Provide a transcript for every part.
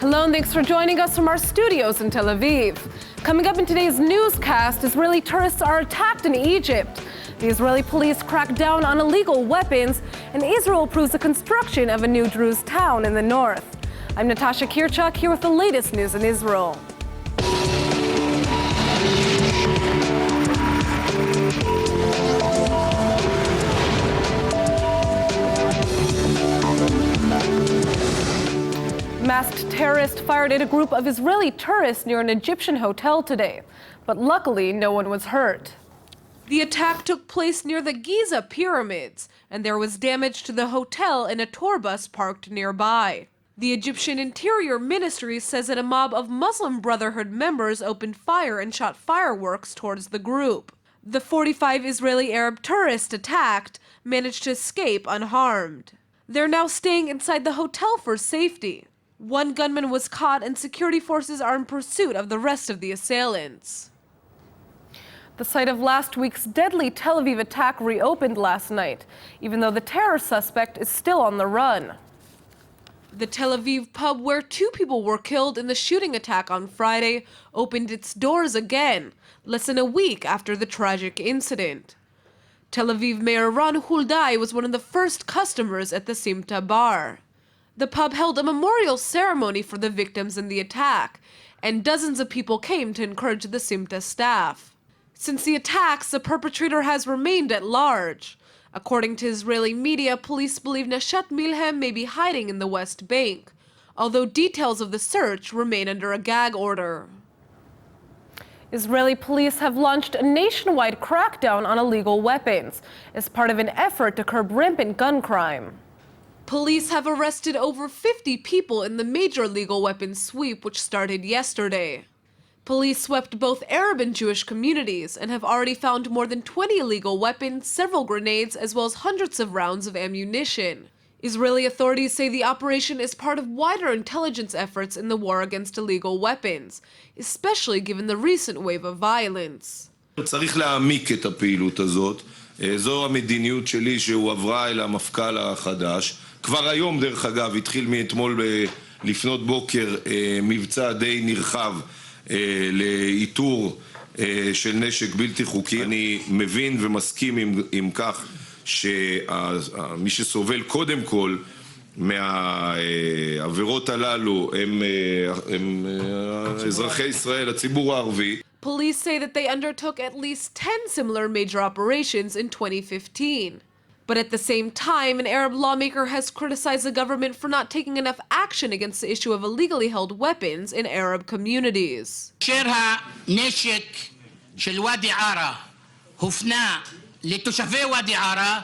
Hello and thanks for joining us from our studios in Tel Aviv. Coming up in today's newscast, Israeli tourists are attacked in Egypt. The Israeli police crack down on illegal weapons, and Israel approves the construction of a new Druze town in the north. I'm Natasha Kirchuk here with the latest news in Israel. Masked terrorists fired at a group of Israeli tourists near an Egyptian hotel today, but luckily no one was hurt. The attack took place near the Giza pyramids, and there was damage to the hotel and a tour bus parked nearby. The Egyptian Interior Ministry says that a mob of Muslim Brotherhood members opened fire and shot fireworks towards the group. The 45 Israeli Arab tourists attacked managed to escape unharmed. They're now staying inside the hotel for safety. One gunman was caught, and security forces are in pursuit of the rest of the assailants. The site of last week's deadly Tel Aviv attack reopened last night, even though the terror suspect is still on the run. The Tel Aviv pub where 2 people were killed in the shooting attack on Friday opened its doors again, less than a week after the tragic incident. Tel Aviv Mayor Ron Huldai was one of the first customers at the Simta bar. The pub held a memorial ceremony for the victims in the attack, and dozens of people came to encourage the Simta staff. Since the attacks, the perpetrator has remained at large. According to Israeli media, police believe Nashat Milhem may be hiding in the West Bank, although details of the search remain under a gag order. Israeli police have launched a nationwide crackdown on illegal weapons as part of an effort to curb rampant gun crime. Police have arrested over 50 people in the major legal weapons sweep, which started yesterday. Police swept both Arab and Jewish communities and have already found more than 20 illegal weapons, several grenades, as well as hundreds of rounds of ammunition. Israeli authorities say the operation is part of wider intelligence efforts in the war against illegal weapons, especially given the recent wave of violence. צריך להעמיק את הפעילות הזאת. זו המדיניות שלי שהועברה אל המפכ"ל החדש. כבר היום, דרך אגב, התחיל מאתמול לפנות בוקר מבצע די נרחב לאיתור של נשק בלתי חוקי. אני מבין ומסכים עם כך שמי שסובל קודם כל מהעבירות הללו הם אזרחי ישראל, הציבור הערבי. Police say that they undertook at least 10 similar major operations in 2015. But at the same time, an Arab lawmaker has criticized the government for not taking enough action against the issue of illegally held weapons in Arab communities. הנשק של ואדי ערה הופנה לתושבי ואדי ערה,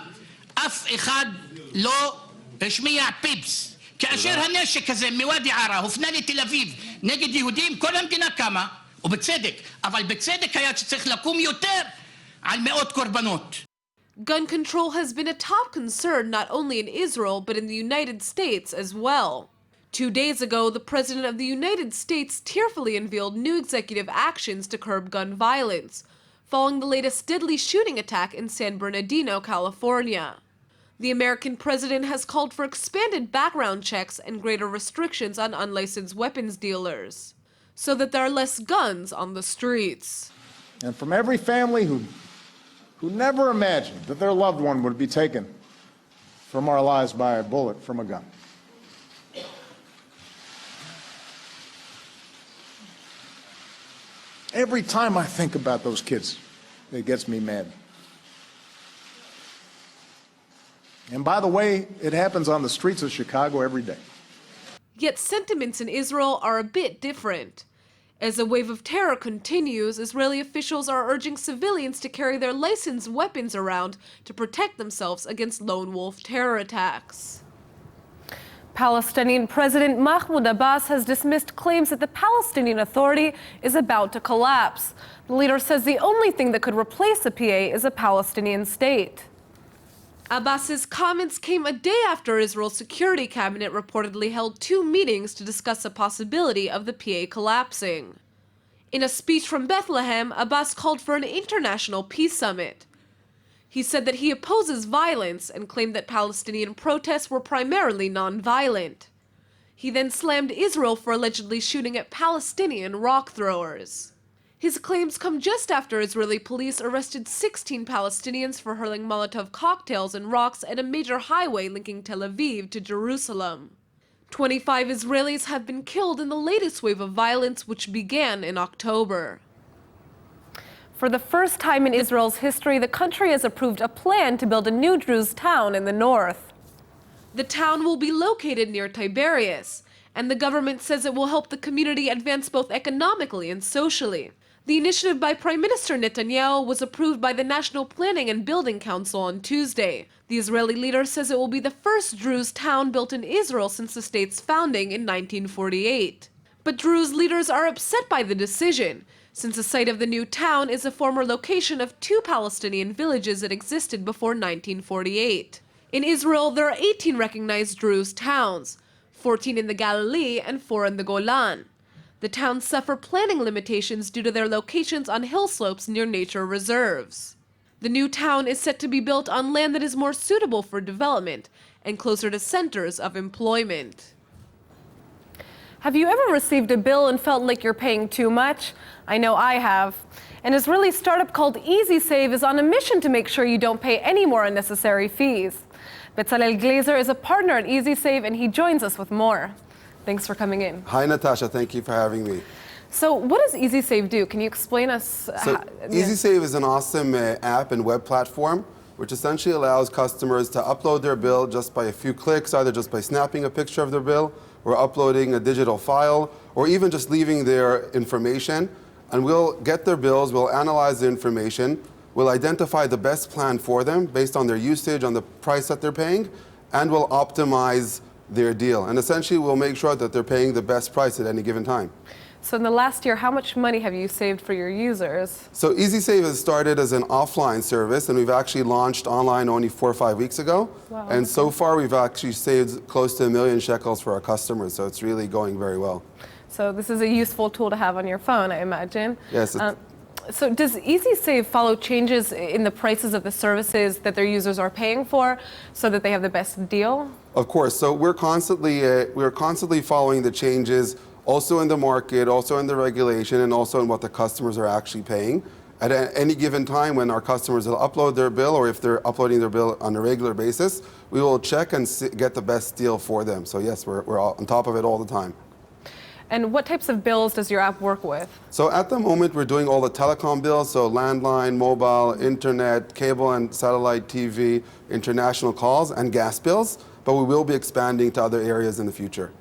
אף אחד לא השמיע פיפס. כאשר הנשק הזה מוואדי ערה הופנה לתל אביב נגד יהודים, כל המדינה קמה, ובצדק, אבל בצדק היה שצריך לקום יותר על מאות קורבנות. Gun control has been a top concern not only in Israel but in the United States as well. 2 days ago, the President of the United States tearfully unveiled new executive actions to curb gun violence, following the latest deadly shooting attack in San Bernardino, California. The American president has called for expanded background checks and greater restrictions on unlicensed weapons dealers, so that there are less guns on the streets. And from every family who never imagined that their loved one would be taken from our lives by a bullet from a gun. Every time I think about those kids, it gets me mad. And by the way, it happens on the streets of Chicago every day. Yet sentiments in Israel are a bit different. As the wave of terror continues, Israeli officials are urging civilians to carry their licensed weapons around to protect themselves against lone wolf terror attacks. Palestinian President Mahmoud Abbas has dismissed claims that the Palestinian Authority is about to collapse. The leader says the only thing that could replace the PA is a Palestinian state. Abbas's comments came a day after Israel's security cabinet reportedly held 2 meetings to discuss the possibility of the PA collapsing. In a speech from Bethlehem, Abbas called for an international peace summit. He said that he opposes violence and claimed that Palestinian protests were primarily non-violent. He then slammed Israel for allegedly shooting at Palestinian rock throwers. His claims come just after Israeli police arrested 16 Palestinians for hurling Molotov cocktails and rocks at a major highway linking Tel Aviv to Jerusalem. 25 Israelis have been killed in the latest wave of violence, which began in October. For the first time in Israel's history, the country has approved a plan to build a new Druze town in the north. The town will be located near Tiberias, and the government says it will help the community advance both economically and socially. The initiative by Prime Minister Netanyahu was approved by the National Planning and Building Council on Tuesday. The Israeli leader says it will be the first Druze town built in Israel since the state's founding in 1948. But Druze leaders are upset by the decision, since the site of the new town is a former location of 2 Palestinian villages that existed before 1948. In Israel, there are 18 recognized Druze towns, 14 in the Galilee and 4 in the Golan. The towns suffer planning limitations due to their locations on hill slopes near nature reserves. The new town is set to be built on land that is more suitable for development and closer to centers of employment. Have you ever received a bill and felt like you're paying too much? I know I have. An Israeli startup called EasySave is on a mission to make sure you don't pay any more unnecessary fees. Betzalel Glazer is a partner at EasySave, and he joins us with more. Thanks for coming in. Hi, Natasha. Thank you for having me. So what does EasySave do? Can you explain us? EasySave is an awesome app and web platform which essentially allows customers to upload their bill just by a few clicks, either just by snapping a picture of their bill or uploading a digital file, or even just leaving their information. And we'll get their bills, we'll analyze the information, we'll identify the best plan for them based on their usage, on the price that they're paying, and we'll optimize their deal. And essentially, we'll make sure that they're paying the best price at any given time. So in the last year, how much money have you saved for your users? So EasySave has started as an offline service, and we've actually launched online only 4 or 5 weeks ago. Wow. And so far, we've actually saved close to 1 million shekels for our customers, so it's really going very well. So this is a useful tool to have on your phone, I imagine. Yes. So does EasySave follow changes in the prices of the services that their users are paying for so that they have the best deal? Of course. So we're constantly following the changes also in the market, also in the regulation, and also in what the customers are actually paying. At any given time when our customers will upload their bill, or if they're uploading their bill on a regular basis, we will check and get the best deal for them. So yes, we're on top of it all the time. And what types of bills does your app work with? So at the moment, we're doing all the telecom bills, so landline, mobile, internet, cable and satellite TV, international calls, and gas bills, but we will be expanding to other areas in the future.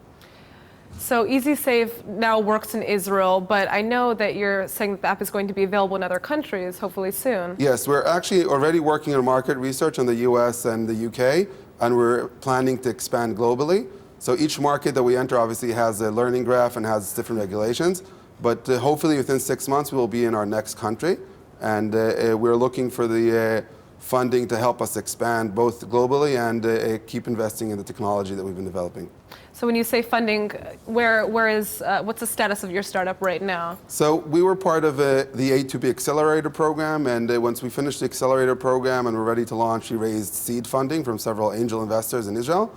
So EasySave now works in Israel, but I know that you're saying that the app is going to be available in other countries, hopefully soon. Yes, we're actually already working on market research in the US and the UK, and we're planning to expand globally. So each market that we enter obviously has a learning graph and has different regulations, but hopefully within 6 months we will be in our next country, and we're looking for the funding to help us expand both globally and keep investing in the technology that we've been developing. So when you say funding, what's the status of your startup right now? So we were part of the A2B Accelerator program, and once we finished the Accelerator program and we're ready to launch, we raised seed funding from several angel investors in Israel.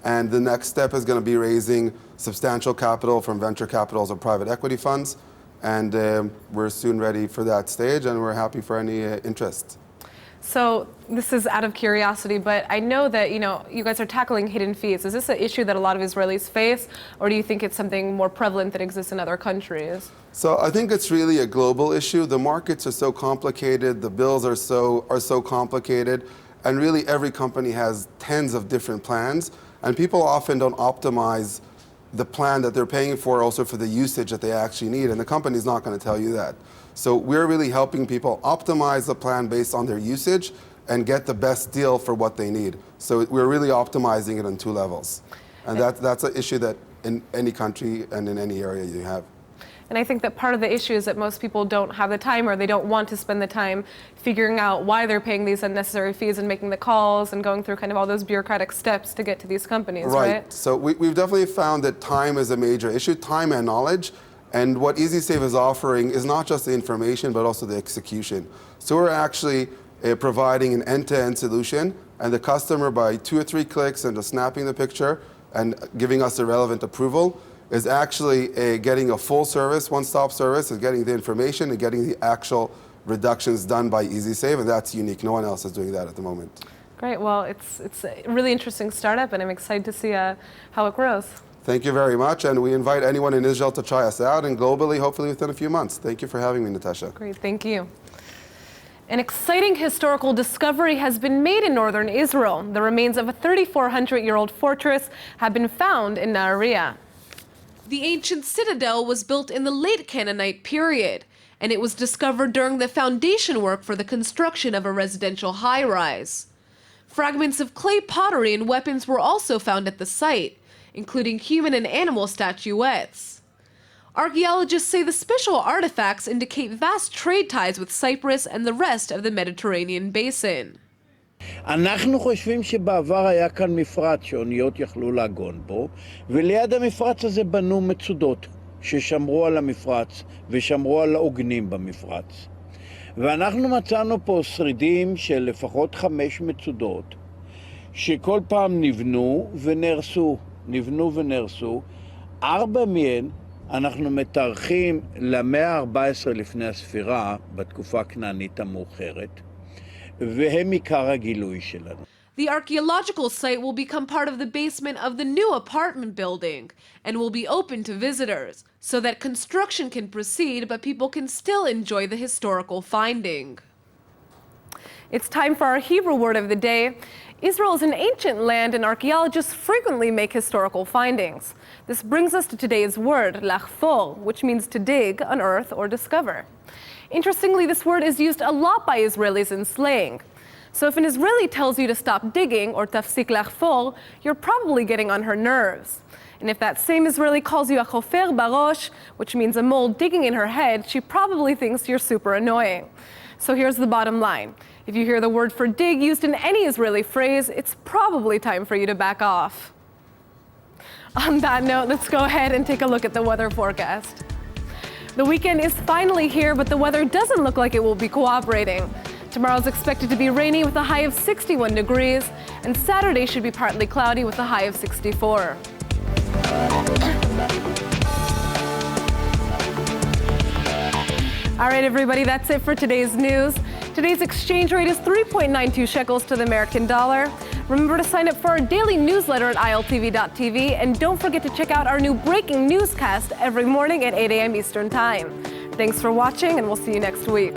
And the next step is going to be raising substantial capital from venture capitals or private equity funds. And we're soon ready for that stage, and we're happy for any interest. So this is out of curiosity, but I know that you guys are tackling hidden fees. Is this an issue that a lot of Israelis face, or do you think it's something more prevalent that exists in other countries? So I think it's really a global issue. The markets are so complicated, the bills are so complicated, and really every company has tens of different plans. And people often don't optimize the plan that they're paying for, also for the usage that they actually need, and the company's not going to tell you that. So we're really helping people optimize the plan based on their usage and get the best deal for what they need. So we're really optimizing it on 2 levels. And that's an issue that in any country and in any area you have. And I think that part of the issue is that most people don't have the time, or they don't want to spend the time figuring out why they're paying these unnecessary fees and making the calls and going through kind of all those bureaucratic steps to get to these companies, right? So we've definitely found that time is a major issue, time and knowledge. And what EasySave is offering is not just the information, but also the execution. So we're actually providing an end-to-end solution, and the customer, by 2 or 3 clicks and just snapping the picture, and giving us a relevant approval is actually getting a full service, one-stop service, is getting the information and getting the actual reductions done by EasySave, and that's unique. No one else is doing that at the moment. Great. Well, it's a really interesting startup, and I'm excited to see how it grows. Thank you very much, and we invite anyone in Israel to try us out, and globally, hopefully within a few months. Thank you for having me, Natasha. Great. Thank you. An exciting historical discovery has been made in northern Israel. The remains of a 3,400-year-old fortress have been found in Nahariya. The ancient citadel was built in the late Canaanite period, and it was discovered during the foundation work for the construction of a residential high-rise. Fragments of clay pottery and weapons were also found at the site, including human and animal statuettes. Archaeologists say the special artifacts indicate vast trade ties with Cyprus and the rest of the Mediterranean basin. אנחנו חושבים שבעבר היה כאן מפרץ שאוניות יכלו לעגון בו, וליד המפרץ הזה בנו מצודות ששמרו על המפרץ ושמרו על העוגנים במפרץ. ואנחנו מצאנו פה שרידים של לפחות 5 מצודות, שכל פעם נבנו ונהרסו. 4 מהן אנחנו מתארכים למאה ה-14 לפני הספירה, בתקופה הכנענית המאוחרת, והם עיקר הגילוי שלנו. The archaeological site will become part of the basement of the new apartment building and will be open to visitors so that construction can proceed, but people can still enjoy the historical finding. It's time for our Hebrew word of the day. Israel is an ancient land, and archaeologists frequently make historical findings. This brings us to today's word, lachfor, which means to dig, unearth, or discover. Interestingly, this word is used a lot by Israelis in slang. So if an Israeli tells you to stop digging, or tafsik lachfor, you're probably getting on her nerves. And if that same Israeli calls you a chofer barosh, which means a mole digging in her head, she probably thinks you're super annoying. So here's the bottom line. If you hear the word for dig used in any Israeli phrase, it's probably time for you to back off. On that note, let's go ahead and take a look at the weather forecast. The weekend is finally here, but the weather doesn't look like it will be cooperating. Tomorrow's expected to be rainy with a high of 61 degrees, and Saturday should be partly cloudy with a high of 64. All right, everybody, that's it for today's news. Today's exchange rate is 3.92 shekels to the American dollar. Remember to sign up for our daily newsletter at ILTV.tv, and don't forget to check out our new breaking newscast every morning at 8 a.m. Eastern Time. Thanks for watching, and we'll see you next week.